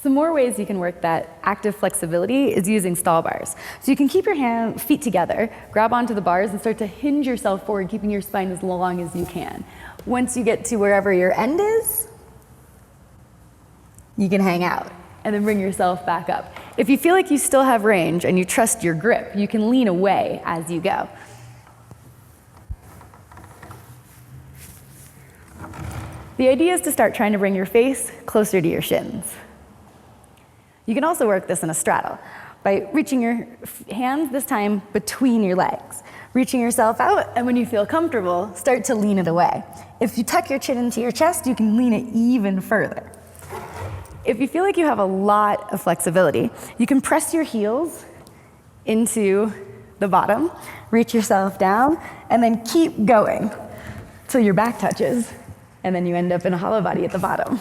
Some more ways you can work that active flexibility is using stall bars. So you can keep your feet together, grab onto the bars, and start to hinge yourself forward, keeping your spine as long as you can. Once you get to wherever your end is, you can hang out and then bring yourself back up. If you feel like you still have range and you trust your grip, you can lean away as you go. The idea is to start trying to bring your face closer to your shins. You can also work this in a straddle by reaching your hands, this time between your legs, reaching yourself out, and when you feel comfortable, start to lean it away. If you tuck your chin into your chest, you can lean it even further. If you feel like you have a lot of flexibility, you can press your heels into the bottom, reach yourself down, and then keep going till your back touches, and then you end up in a hollow body at the bottom.